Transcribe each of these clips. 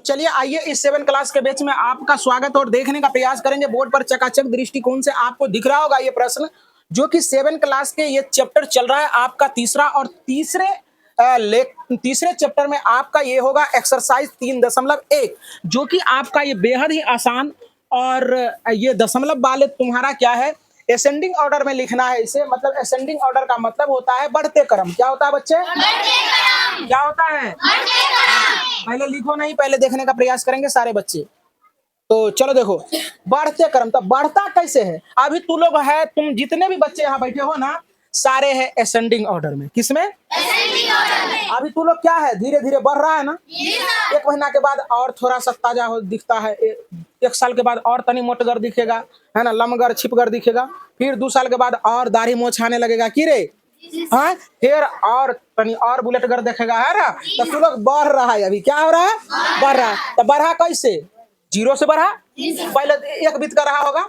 चलिए आइए इस 7 क्लास के बैच में आपका स्वागत और देखने का प्रयास करेंगे। बोर्ड पर चकाचक दृष्टिकोण से आपको दिख रहा होगा ये प्रश्न, जो कि 7 क्लास के ये चैप्टर चल रहा है आपका तीसरा, और तीसरे चैप्टर में आपका ये होगा एक्सरसाइज 3.1, जो कि आपका ये बेहद ही आसान, और ये दशमलव वाले तुम्हारा क्या है, असेंडिंग ऑर्डर में लिखना है इसे। मतलब असेंडिंग ऑर्डर का मतलब होता है बढ़ते क्रम। क्या होता है बच्चे? क्या होता है? पहले लिखो नहीं, पहले देखने का प्रयास करेंगे सारे बच्चे। तो चलो देखो, बढ़ते क्रम। तो बढ़ता कैसे है? अभी तू लोग है, तुम जितने भी बच्चे यहाँ बैठे हो ना, सारे हैं असेंडिंग ऑर्डर में। किसमें? असेंडिंग ऑर्डर में। अभी तू लोग क्या है, धीरे धीरे बढ़ रहा है ना। एक महीना के बाद और थोड़ा सा ताजा हो दिखता है, एक साल के बाद और तनी मोटगर दिखेगा, है ना, लमगर छिपगर दिखेगा। फिर 2 साल के बाद और दाढ़ी मोछ आने लगेगा की रे, हाँ, फिर और तनी और बुलेटगर देखेगा, है ना। तो तू लोग बढ़ रहा है। अभी क्या हो रहा है? बढ़ रहा है। तो बढ़ा कैसे? 0 से बढ़ा। पहले 1 बीत कर रहा होगा,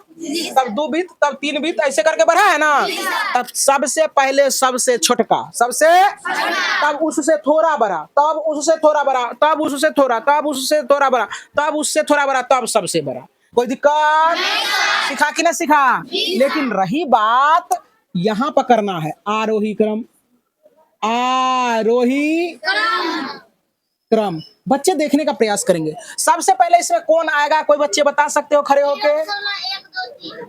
तब 2 बीत, तब 3 बीत, ऐसे करके बढ़ा है ना। तब सबसे पहले सबसे छोटका, तब उससे थोड़ा बड़ा, तब उससे थोड़ा बड़ा, तब उससे थोड़ा, तब उससे थोड़ा बड़ा, तब उससे थोड़ा बड़ा, तब सबसे बड़ा। कोई दिक्कत? सिखा कि ना सिखा? लेकिन रही बात, यहां पकड़ना है आरोही क्रम, आरोही क्रम। बच्चे देखने का प्रयास करेंगे। सबसे पहले इसमें कौन आएगा, कोई बच्चे बता सकते हो खड़े होके?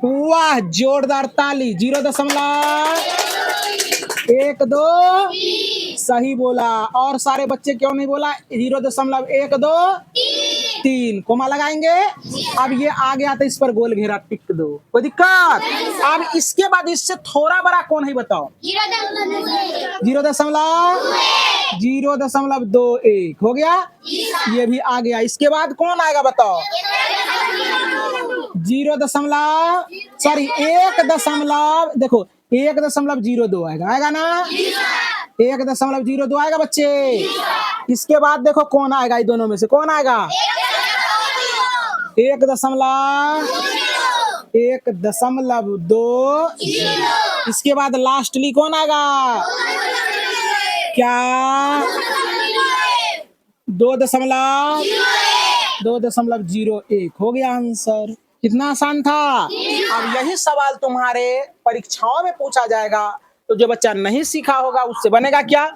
वाह, जोरदार ताली। 0.12 सही बोला। और सारे बच्चे क्यों नहीं बोला? 0.123 कोमा लगाएंगे। अब ये आ गया तो इस पर गोल घेरा टिक दो। कोई दिक्कत? अब इसके बाद इससे थोड़ा बड़ा कौन है बताओ? 0.21 हो गया, ये भी आ गया। इसके बाद कौन आएगा बताओ? 1.02 आएगा, आएगा ना। 1.02 आएगा बच्चे। इसके बाद देखो कौन आएगा, इन दोनों में से कौन आएगा? 1.1.2। इसके बाद लास्टली कौन आएगा? क्या? 2.01 हो गया आंसर। कितना आसान था। अब यही सवाल तुम्हारे परीक्षाओं में पूछा जाएगा, तो जो बच्चा नहीं सीखा होगा उससे बनेगा क्या?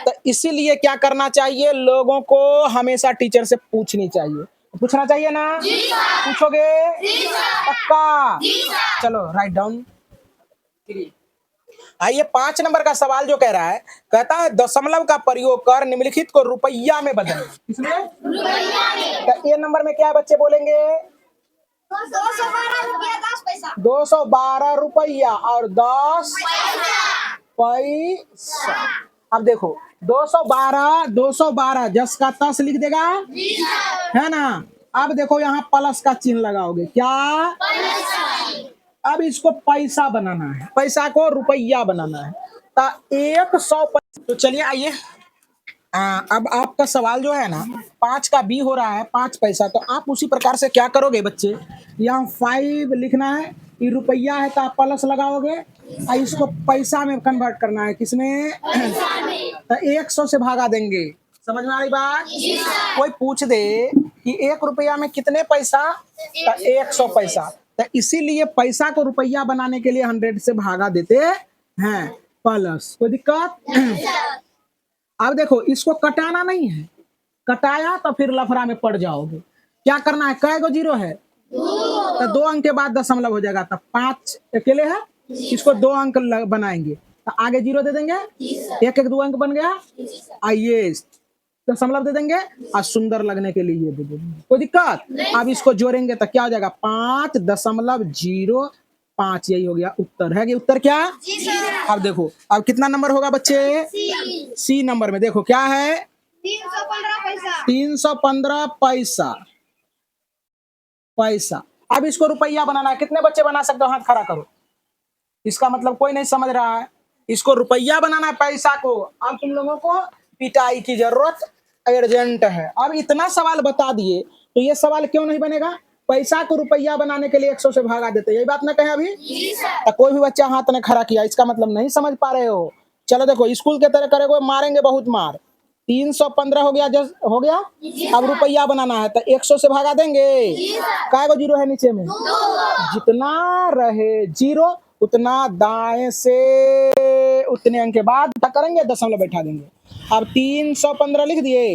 तो इसीलिए क्या करना चाहिए, लोगों को हमेशा टीचर से पूछनी चाहिए। पूछना चाहिए ना? पूछोगे? पक्का? चलो राइट डाउन। आइए 5 नंबर का सवाल जो कह रहा है, कहता है दशमलव का प्रयोग कर निम्नलिखित को रुपया में बदल। किसमें? रुपया में। तो ए नंबर में क्या बच्चे बोलेंगे? 212 रुपया 10 पैसा। 212 रुपया और 10 पैसा। अब देखो 212 जस का तस लिख देगा, है ना। अब देखो यहाँ प्लस का चिन्ह लगाओगे, क्या? अब इसको पैसा बनाना है, पैसा को रुपया बनाना है। तो 100 पैसा। तो चलिए आइए, अब आपका सवाल जो है ना, 5 का बी हो रहा है 5 पैसा। तो आप उसी प्रकार से क्या करोगे बच्चे, यहाँ 5 लिखना है, ये रुपया है तो आप प्लस लगाओगे, और इसको पैसा में कन्वर्ट करना है। किसमें? तो 100 से भागा देंगे। समझ में आ रही बात? कोई पूछ दे कि 1 रुपया में कितने पैसा, तो 100 पैसा। तो इसीलिए पैसा को रुपया बनाने के लिए 100 से भागा देते हैं प्लस। कोई दिक्कत? अब देखो इसको कटाना नहीं है, कटाया तो फिर लफड़ा में पड़ जाओगे। क्या करना है, कै गो 0 है, तो 2 अंक के बाद दशमलव हो जाएगा। तो 5 अकेले है, इसको 2 अंक बनाएंगे, तो आगे 0 दे देंगे, 1-1 2 अंक बन गया। आइए दशमलव दे देंगे, और सुंदर लगने के लिए ये दे देंगे। कोई दिक्कत? अब इसको जोड़ेंगे तो क्या हो जाएगा? 5.05। यही हो गया उत्तर। है कि उत्तर क्या? अब देखो अब कितना नंबर होगा बच्चे? सी नंबर में देखो क्या है, 315 पैसा। अब इसको रुपया बनाना है। कितने बच्चे बना सकते हो? हाथ खड़ा करो। इसका मतलब कोई नहीं समझ रहा है। इसको रुपया बनाना है, पैसा को। अब तुम लोगों को पिटाई की जरूरत अर्जेंट है। अब इतना सवाल बता दिए, तो ये सवाल क्यों नहीं बनेगा? पैसा को रुपया बनाने के लिए 100 से भागा देते। यही बात ना कहे अभी? तो कोई भी बच्चा हाथ ने खड़ा किया, इसका मतलब नहीं समझ पा रहे हो। चलो देखो, स्कूल के तरह करेंगे, मारेंगे बहुत मार। 315 हो गया, जस हो गया। अब रुपया बनाना है तो 100 से भागा देंगे। काय को जीरो है नीचे में? जितना रहे जीरो उतना दाएं से उतने अंक के बाद क्या करेंगे? दशमलव बैठा देंगे। अब 315 लिख दिए,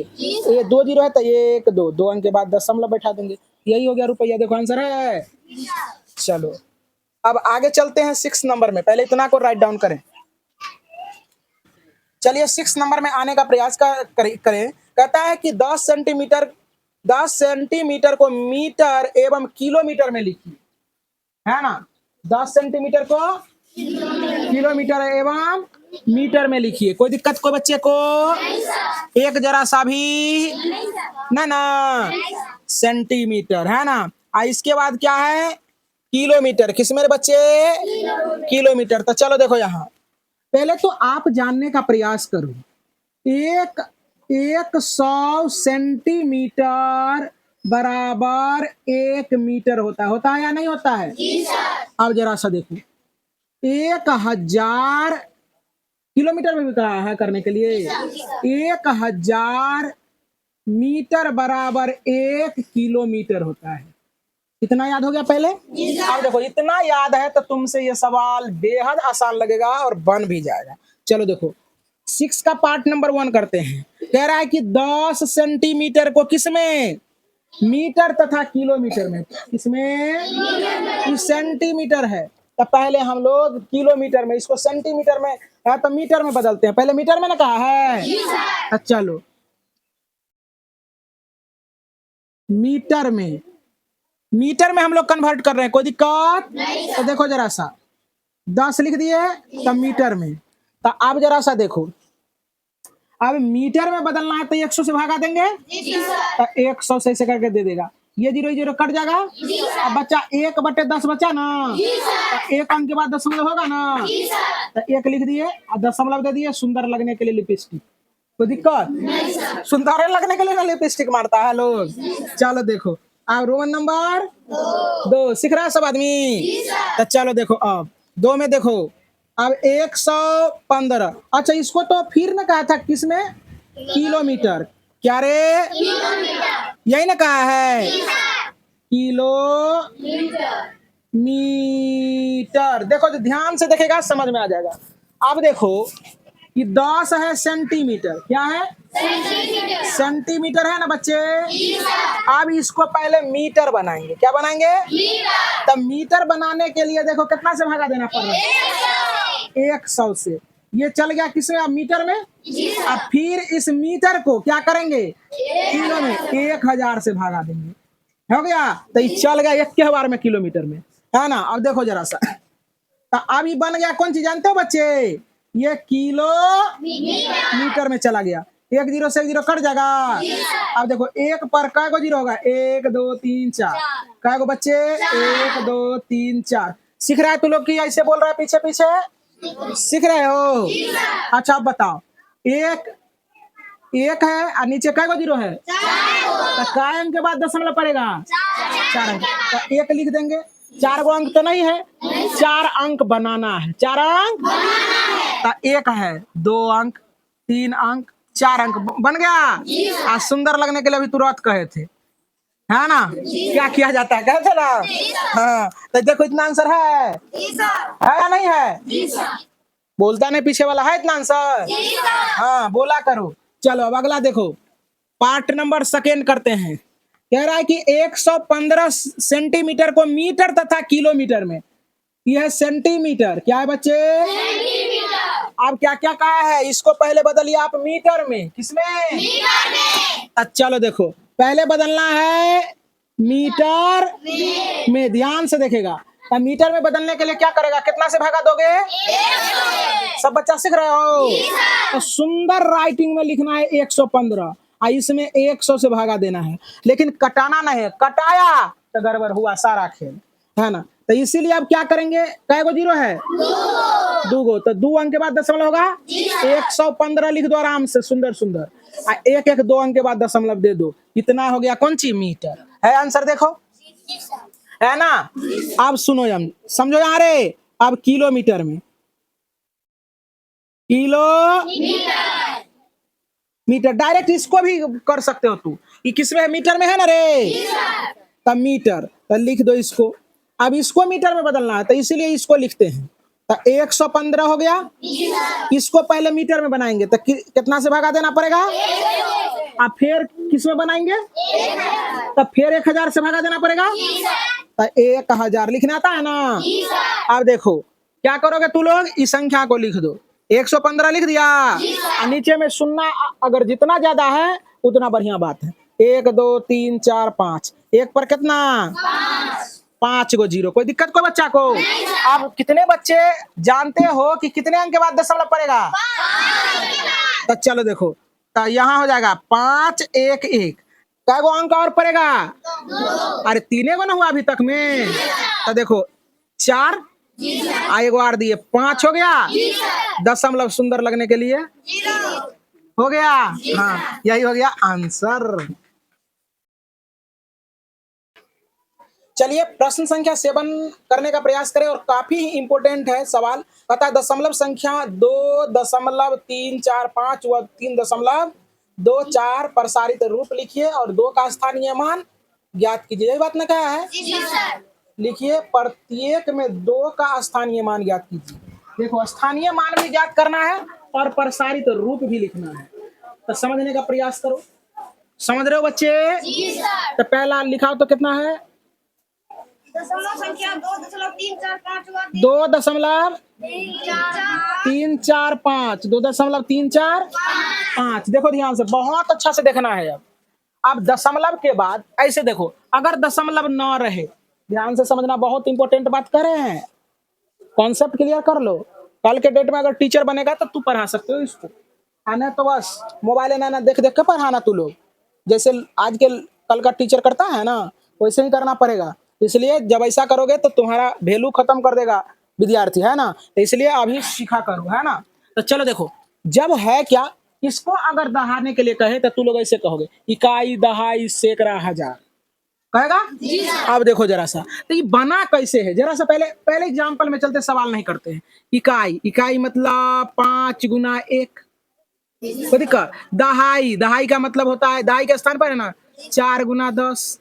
ये 2 जीरो है तो 1 2 2 अंक के बाद दशमलव बैठा देंगे। यही हो गया रुपया। देखो आंसर है। चलो अब आगे चलते हैं 6 नंबर में। पहले इतना को राइट डाउन करें। चलिए 6 नंबर में आने का प्रयास करें। कहता है कि 10 सेंटीमीटर को मीटर एवं किलोमीटर में लिखिए, है ना। 10 सेंटीमीटर को किलोमीटर एवं मीटर में लिखिए। कोई दिक्कत कोई बच्चे को? एक जरा सा भी ना सेंटीमीटर, है ना। इसके बाद क्या है? किलोमीटर। किस मेरे बच्चे? किलोमीटर। तो चलो देखो यहाँ पहले तो आप जानने का प्रयास करो। 100 सेंटीमीटर बराबर 1 मीटर होता है या नहीं होता है? अब जरा सा देखो, 1000 किलोमीटर में भी कहा है करने के लिए। 1000 मीटर बराबर 1 किलोमीटर होता है। इतना याद हो गया पहले? अब देखो इतना याद है तो तुमसे ये सवाल बेहद आसान लगेगा और बन भी जाएगा। चलो देखो 6 का पार्ट नंबर 1 करते हैं। कह रहा है कि 10 सेंटीमीटर को किसमें? मीटर तथा किलोमीटर में। किसमें? सेंटीमीटर है तो पहले हम लोग किलोमीटर में, इसको सेंटीमीटर में है तो मीटर में बदलते हैं। पहले मीटर में ना कहा है। चलो मीटर में हम लोग कन्वर्ट कर रहे हैं, कोई दिक्कत नहीं। तो देखो जरा सा 10 लिख दिए तब मीटर में। तो अब जरा सा देखो, अब मीटर में बदलना है तो 100 से भागा देंगे तो 100 से ऐसे करके दे देगा। ये 0 0 कट जाएगा। अब बच्चा 1/10 बचा ना, तो 1 अंक के बाद दशमलव होगा ना, तो 1 लिख दिए और दशमलव दे दिए। सुंदर लगने के लिए लिपस्टिक। कोई दिक्कत? सुंदर लगने के लिए ना लिपस्टिक मारता है लोग। चलो देखो अब रोमन नंबर 2 सीख रहा है सब आदमी। तो चलो देखो अब 2 में देखो, अब 115। अच्छा इसको तो फिर ना कहा था किसमें? किलोमीटर। क्या रे? यही ना कहा है किलोमीटर। देखो तो ध्यान से देखेगा समझ में आ जाएगा। अब देखो कि 10 है सेंटीमीटर। क्या है? सेंटीमीटर है ना बच्चे। अब इसको पहले मीटर बनाएंगे। क्या बनाएंगे? तब मीटर बनाने के लिए देखो कितना से भागा देना पड़ रहा है? 100 से। ये चल गया किसमें? अब मीटर में। अब फिर इस मीटर को क्या करेंगे? किलो में 1000 से भागा देंगे। हो गया। तो ये चल गया 1 बार में किलोमीटर में, है ना। अब देखो जरा सा, तो अब ये बन गया कौन चीज जानते हो बच्चे? ये किलो मीटर में चला गया। 1 0 से 1 0 कट जाएगा। अब देखो 1 पर काय को 0 होगा? 1 2 3 4। काय को बच्चे? 1 2 3 4। सीख रहा है तू लोग की ऐसे बोल रहा है पीछे पीछे? सीख रहे हो? अच्छा अब बताओ, 1 है और नीचे काय को 0 है? तो काय अंक के बाद दशमलव पड़ेगा? 4 अंक। तो 1 लिख देंगे। 4 गो अंक तो नहीं है, 4 अंक बनाना है। 4 अंक तो 1 है, 2 अंक, 3 अंक, 4 अंक बन गया। आज सुंदर लगने के लिए अभी तुरंत कहे थे, है ना। क्या किया जाता है? कहे थे ना। हाँ तो देखो इतना आंसर है या नहीं है? बोलता नहीं पीछे वाला है इतना आंसर। हाँ बोला करो। चलो अब अगला देखो, पार्ट नंबर 2 करते हैं। कह रहा है कि 115 सेंटीमीटर को मीटर तथा किलोमीटर में। यह सेंटीमीटर। क्या है बच्चे? अब क्या क्या कहा है? इसको पहले बदलिए आप मीटर में। किसमें? मीटर में। अच्छा चलो देखो पहले बदलना है मीटर में। ध्यान से देखेगा। अब मीटर में बदलने के लिए क्या करेगा? कितना से भागा दोगे? सब बच्चा सीख रहे हो? तो सुंदर राइटिंग में लिखना है 115 और इसमें 100 से भागा देना है, लेकिन कटाना नहीं है। कटाया तो गड़बड़ हुआ सारा खेल, है ना। तो इसीलिए आप क्या करेंगे? कै गो 0 है? 2 गो। तो 2 अंक के बाद दशमलव होगा। 115 लिख दो आराम से, सुंदर सुंदर। 1 1 2 अंक के बाद दशमलव दे दो। इतना हो गया कौन सी? मीटर। है आंसर देखो, है ना। अब सुनो हम समझो यहाँ रे। अब किलोमीटर में, किलो मीटर डायरेक्ट इसको भी कर सकते हो तू। ये किस में है? मीटर में है ना रे। तब मीटर तो लिख दो इसको। अब इसको मीटर में बदलना है तो इसीलिए इसको लिखते हैं। तो 115 हो गया। इसको पहले मीटर में बनाएंगे तो कितना से भगा देना पड़ेगा? अब फिर किस में बनाएंगे? तब फिर 1000 से भगा देना पड़ेगा। तो 1000 लिखना आता है ना। अब देखो क्या करोगे तू लोग, इस संख्या को लिख दो। 115 लिख दिया और नीचे में शून्य अगर जितना ज्यादा है उतना बढ़िया बात है। 1 2 3 4 5, एक पर कितना? 5 गो जीरो। कोई दिक्कत कोई बच्चा को? अब कितने बच्चे जानते हो कि कितने अंक के बाद दशमलव पड़ेगा? तो चलो देखो, तो यहाँ हो जाएगा 5 1 1। क्या गो अंक और पड़ेगा? अरे तीने को ना हुआ अभी तक में। तो देखो 4 एक बार दिए 5 हो गया। दशमलव सुंदर लगने के लिए हो गया। हाँ यही हो गया आंसर। चलिए प्रश्न संख्या 7 करने का प्रयास करें और काफी ही इंपोर्टेंट है सवाल। पता है दशमलव संख्या 2.345 व 3.24 प्रसारित रूप लिखिए और 2 का स्थानीय मान ज्ञात कीजिए। यही बात ना कहा है? लिखिए प्रत्येक में 2 का स्थानीय मान ज्ञात कीजिए। देखो स्थानीय मान भी ज्ञात करना है और प्रसारित रूप भी लिखना है। तो समझने का प्रयास करो। समझ रहे हो बच्चे? तो पहला लिखाओ तो कितना है? दशमलव संख्या 2.345 2.345 2.345। देखो ध्यान से, बहुत अच्छा से देखना है। अब दशमलव के बाद ऐसे देखो, अगर दशमलव न रहे, ध्यान से समझना, बहुत इंपॉर्टेंट बात कर रहे हैं। कॉन्सेप्ट क्लियर कर लो। कल के डेट में अगर टीचर बनेगा तो तू पढ़ा सकते हो इसको, आना तो बस मोबाइल ना देख देख के पढ़ाना तू लोग। जैसे आज के कल का टीचर करता है ना, वैसे ही करना पड़ेगा। इसलिए जब ऐसा करोगे तो तुम्हारा वैल्यू खत्म कर देगा विद्यार्थी, है ना। तो इसलिए अभी सीखा करो, है ना। तो चलो देखो, जब है क्या, इसको अगर दहाने के लिए कहे तो तू लोग ऐसे कहोगे, इकाई दहाई सैकड़ा हजार, कहेगा? अब देखो जरा सा, तो ये बना कैसे है, जरा सा पहले पहले एग्जाम्पल में चलते, सवाल नहीं करते हैं। इकाई मतलब 5 गुना 1। तो दिक्कत, दहाई का मतलब होता है, दहाई के स्थान पर है ना 4 गुना 10।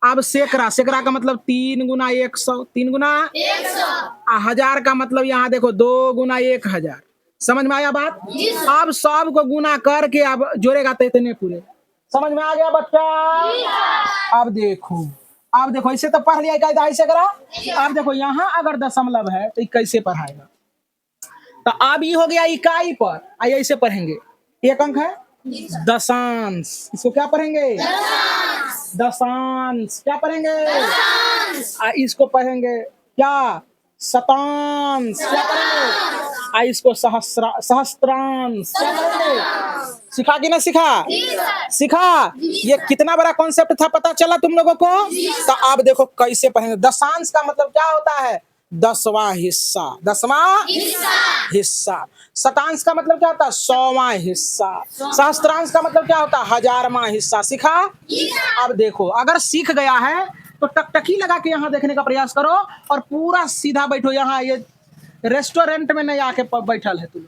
अब सैकड़ा का मतलब 3 गुना 100, 3 गुना 100। हजार का मतलब यहाँ देखो 2 गुना 1000। समझ में आया बात? अब सब को गुना करके अब जोड़ेगा तो इतने पूरे। समझ में आ गया बच्चा? अब देखो इसे तो पढ़ लिया इकाई दहाई सैकड़ा। अब देखो यहाँ अगर दशमलव है तो कैसे पढ़ाएगा। तो अब ये हो गया इकाई पर, आइए इसे पढ़ेंगे। एक अंक है दशांश, इसको क्या पढ़ेंगे? दशांश। क्या पढ़ेंगे? इसको पढ़ेंगे क्या? शतांश। क्या पढ़ेंगे? इसको सहस्त्रांश। क्या पढ़ेंगे? सिखा कि ना सिखा? सिखा। ये कितना बड़ा कॉन्सेप्ट था, पता चला तुम लोगों को? तो अब देखो कैसे पढ़ेंगे। दशांश का मतलब क्या होता है? 10वां हिस्सा, 10वां हिस्सा। शतांश का मतलब क्या होता है? 100वां हिस्सा। सहस्त्रांश का मतलब क्या होता है? 1000वां हिस्सा। सीखा? अब देखो अगर सीख गया है तो टकटकी लगा के यहाँ देखने का प्रयास करो और पूरा सीधा बैठो। यहाँ ये रेस्टोरेंट में नहीं आके बैठल है, तुम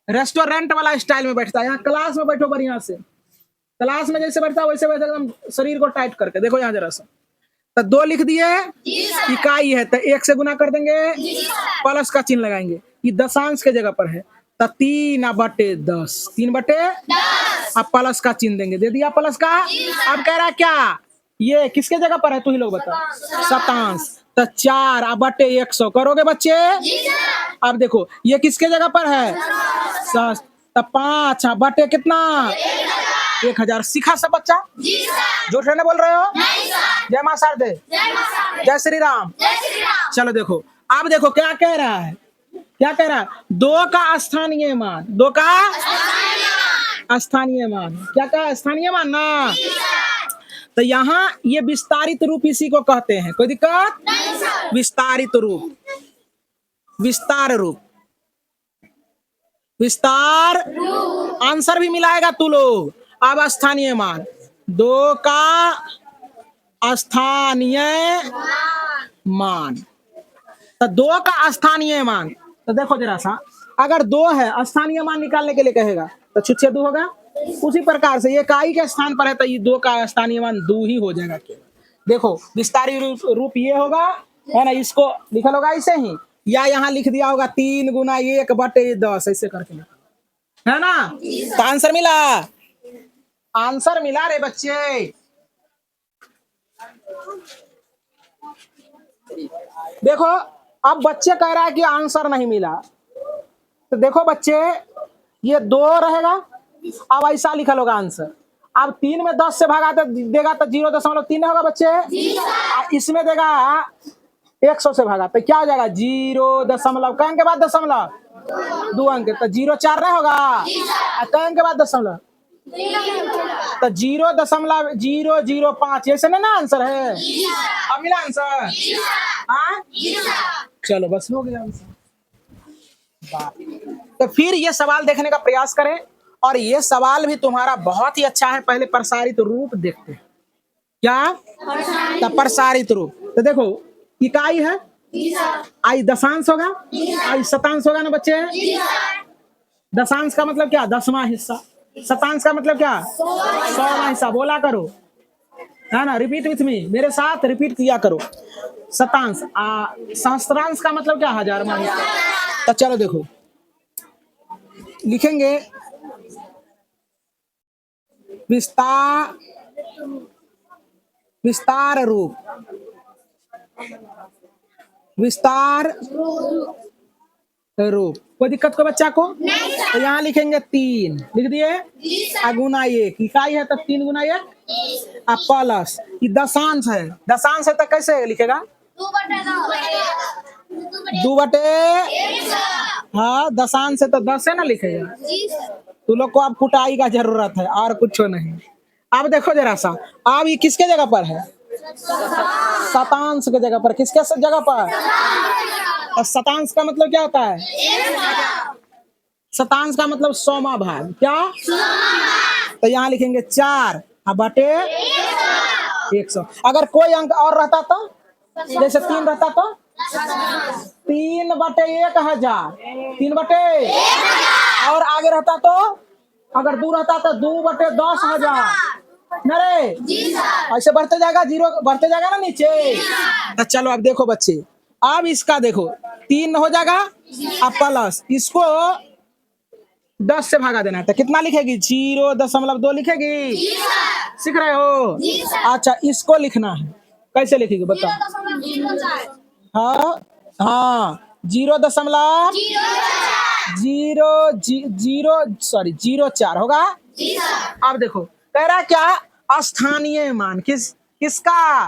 रेस्टोरेंट वाला स्टाइल में बैठता है। यहाँ क्लास में बैठो बढ़िया से, क्लास में जैसे बैठता है वैसे बैठो, एकदम शरीर को टाइट करके। देखो यहाँ जरा सा, तो 2 लिख दिए, इकाई है तो 1 से गुना कर देंगे, प्लस का चिन्ह लगाएंगे। ये दशांश के जगह पर है तो 3/10, 3/10। अब प्लस का चिन्ह देंगे, दे दिया प्लस का। अब कह रहा क्या, ये किसके जगह पर है, तू ही लोग बता। शतांश। तो 4/100 करोगे बच्चे? अब देखो ये किसके जगह पर है? तो 5 कितना? 1000। सीखा सब बच्चा? झूठ नहीं बोल रहे हो? जय मां शारदे, जय श्री राम। चलो देखो, अब देखो क्या कह रहा है, क्या कह रहा है? 2 का स्थानीय मान, 2 का स्थानीय मान, क्या कहा? स्थानीय मान ना। तो यहाँ ये विस्तारित रूप इसी को कहते हैं। कोई दिक्कत? विस्तारित रूप, विस्तार रूप, विस्तार आंसर भी मिलाएगा तू लोग। अब स्थानीय मान, 2 का स्थानीय मान, तो 2 का स्थानीय मान। तो देखो जरा सा, अगर 2 है, स्थानीय मान निकालने के लिए कहेगा तो छुच्छे 2 होगा, उसी प्रकार से ये काई के स्थान पर है तो ये दो का स्थानीय मान दो ही हो जाएगा केवल। देखो विस्तारी रूप ये होगा, है ना, इसको लिखल होगा ऐसे ही, या यहाँ लिख दिया होगा 3 × 1/10 ऐसे करके लिखा, है ना। तो आंसर मिला, आंसर मिला रे बच्चे। देखो अब बच्चे कह रहा है कि आंसर नहीं मिला, तो देखो बच्चे ये 2 रहेगा, अब ऐसा लिखल होगा आंसर। अब 3 में 10 से भागा तो देगा तो 0.3 होगा बच्चे, इसमें देगा 100 से भागा तो क्या हो जाएगा 0. क अंक के बाद दशमलव 2 अंक, तो 0.4 नहीं होगा, क अंक के बाद दशमलव तो 0.005, ऐसे ना आंसर है। अब मिला आंसर, हाँ चलो बस हो गया आंसर। तो फिर ये सवाल देखने का प्रयास करें, और ये सवाल भी तुम्हारा बहुत ही अच्छा है। पहले प्रसारित रूप देखते हैं, क्या तो प्रसारित रूप। तो देखो इकाई है, आई दशांश होगा, आई शतांश होगा ना बच्चे। दशांश का मतलब क्या 10वां हिस्सा, शतांश का मतलब क्या 100वां हिस्सा। बोला करो, है ना, रिपीट विथ मी, मेरे साथ रिपीट किया करो। शतांश, सहस्त्रांश का मतलब क्या 1000वां हिस्सा। तो चलो देखो लिखेंगे विस्तार रूप, विस्तार रूप। कोई दिक्कत को बच्चा को? तो यहाँ लिखेंगे 3, लिख दिए, गुना 1, इकाई है तो 3 × 1, प्लस ये दशांश है, दशांश है तो कैसे लिखेगा 2/, हाँ दशांश है तो 10 है ना लिखेगा। तू लोग को अब कुटाई का जरूरत है और कुछ नहीं। अब देखो जरा सा, अब ये किसके जगह पर है, शतांश के जगह पर। किसके जगह पर? और शतांश का मतलब क्या होता है? शतांश का मतलब 100वां भाग, क्या? तो यहाँ लिखेंगे 4 बटे 100। अगर कोई अंक और रहता तो, जैसे 3 रहता तो 3/1000, 3/, और आगे रहता तो, अगर 2 रहता तो 2/10,000। नरे ऐसे बढ़ते जाएगा, 0 बढ़ते जाएगा ना नीचे। तो चलो अब देखो बच्चे, अब इसका देखो 3 हो जाएगा, अब प्लस इसको 10 से भागा देना है तो कितना लिखेगी 0.2 लिखेगी। सीख रहे हो? अच्छा इसको लिखना है, कैसे लिखेगी बताओ? हाँ हाँ 0.004 होगा। अब देखो कह रहा क्या स्थानीय मान, किसका?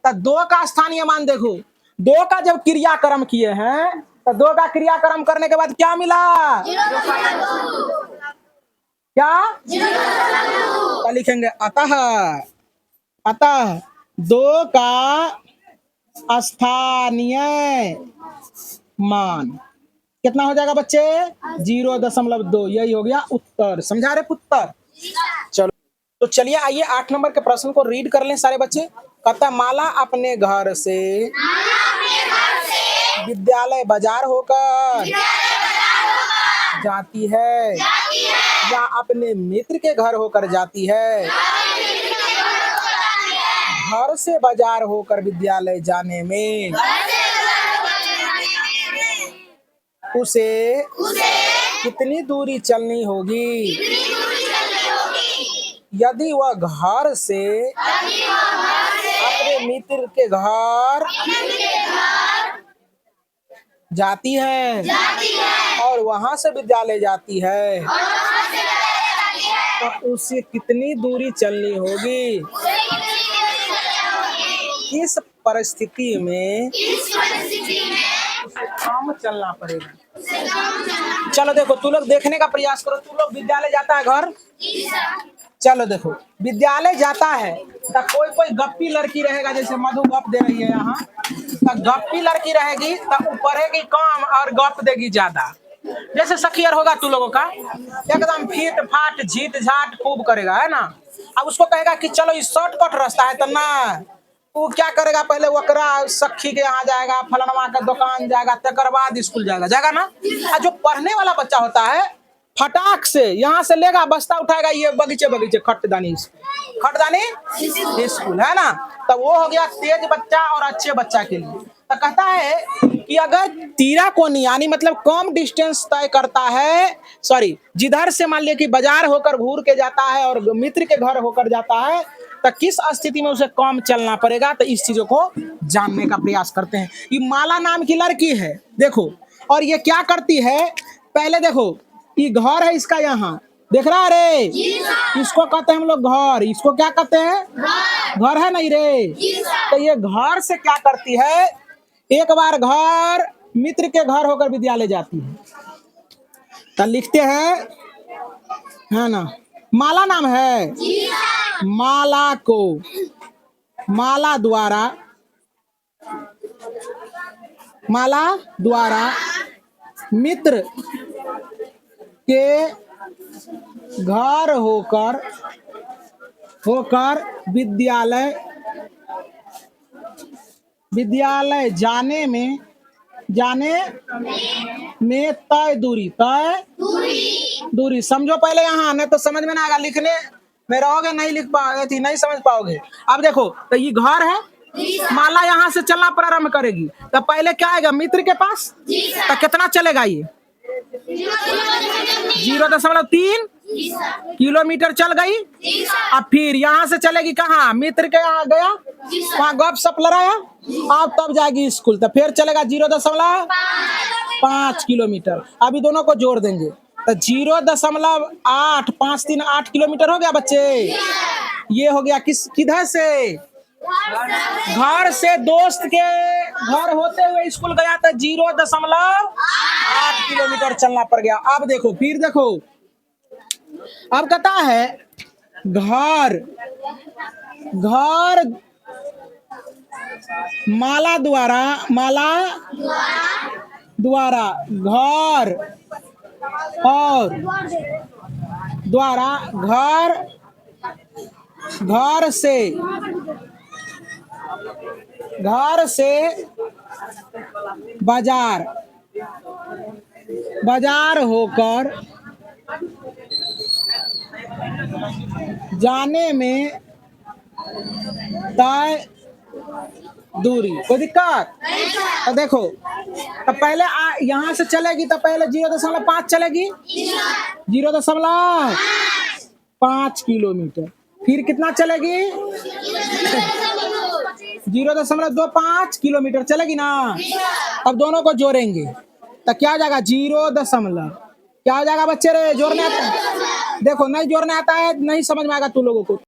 तो 2 का स्थानीय मान। देखो 2 का जब क्रियाक्रम किए हैं तो 2 का क्रियाक्रम करने के बाद क्या मिला? क्या? तो लिखेंगे अतः 2 का स्थानीय मान कितना हो जाएगा बच्चे? 0.2। यही हो गया उत्तर। समझा रहे पुत्र? चलो तो चलिए आइए 8 नंबर के प्रश्न को रीड कर लें सारे बच्चे। कहता माला अपने घर से विद्यालय बाजार होकर जाती है या अपने मित्र के घर होकर जाती है। घर से बाजार होकर विद्यालय जाने में उसे कितनी दूरी चलनी होगी? यदि वह घर से अपने मित्र के घर जाती है और वहां से विद्यालय जाती है तो उसे कितनी दूरी चलनी होगी? इस परिस्थिति में काम चलना पड़ेगा। चलो देखो तू लोग देखने का प्रयास करो। तू लोग विद्यालय जाता है घर? चलो देखो विद्यालय जाता है तो कोई गप्पी लड़की रहेगा, जैसे मधु गप दे रही है यहाँ, तो गप्पी लड़की रहेगी तो पढ़ेगी कम और गप देगी ज्यादा। जैसे सखियर होगा तू लोगों का, एकदम फीट फाट झीट झाट खूब करेगा, है ना। अब उसको कहेगा कि चलो इस शॉर्टकट रास्ता है तो ना, वो क्या करेगा पहले वकरा सखी के यहाँ जाएगा, फलनवा का दुकान जाएगा, तकर बाद स्कूल जाएगा ना। और जो पढ़ने वाला बच्चा होता है फटाक से यहाँ से लेगा, बस्ता उठाएगा, ये बगीचे बगीचे खटदानी स्कूल है ना। तो वो हो गया तेज बच्चा और अच्छे बच्चा के लिए। तो कहता है कि अगर तीरा कोनी यानी मतलब कम डिस्टेंस तय करता है, सॉरी जिधर से मान लिया कि बाजार होकर घूर के जाता है और मित्र के घर होकर जाता है, तो किस स्थिति में उसे कम चलना पड़ेगा। तो इस चीजों को जानने का प्रयास करते हैं। ये माला नाम की लड़की है, देखो, और ये क्या करती है, पहले देखो, ये घर है इसका, यहाँ देख रहा है रे, इसको कहते हैं हम लोग घर, इसको क्या कहते हैं, घर है नहीं रे। तो ये घर से क्या करती है, एक बार घर मित्र के घर होकर विद्यालय जाती है। तो लिखते हैं, है ना, माला नाम है, माला को माला द्वारा मित्र के घर होकर विद्यालय जाने में तय दूरी समझो पहले यहाँ, नहीं तो समझ में ना आएगा, लिखने में रहोगे नहीं लिख पाओगे, नहीं समझ पाओगे। अब देखो, तो ये घर है, माला यहाँ से चलना प्रारंभ करेगी, तो पहले क्या आएगा, मित्र के पास, तो कितना चलेगा, ये 0.3 किलोमीटर चल गई। अब फिर यहाँ से चलेगी कहाँ, मित्र के यहाँ गया, वहाँ गप सप लड़ाया, अब तब जाएगी स्कूल, तो फिर चलेगा 0.5 किलोमीटर। अभी दोनों को जोड़ देंगे, तो 0.8 5 3 8 किलोमीटर हो गया बच्चे। ये हो गया किधर से, घर से दोस्त के घर होते हुए स्कूल गया, तो 0.8 किलोमीटर चलना पड़ गया। अब देखो, फिर देखो, अब कहता है घर माला द्वारा घर और द्वारा घर से बाजार होकर जाने में तय दूरी, कोई दिक्कत। तो देखो, तो पहले यहाँ से चलेगी, तो पहले 0.5 चलेगी, 0.5 किलोमीटर, फिर कितना चलेगी, 0.25 किलोमीटर चलेगी ना। अब दोनों को जोड़ेंगे, तो क्या हो जाएगा, 0. क्या हो जाएगा बच्चे रे, जोड़ने आता है, देखो नहीं जोड़ने आता है नहीं समझ में आएगा तू लोगों को।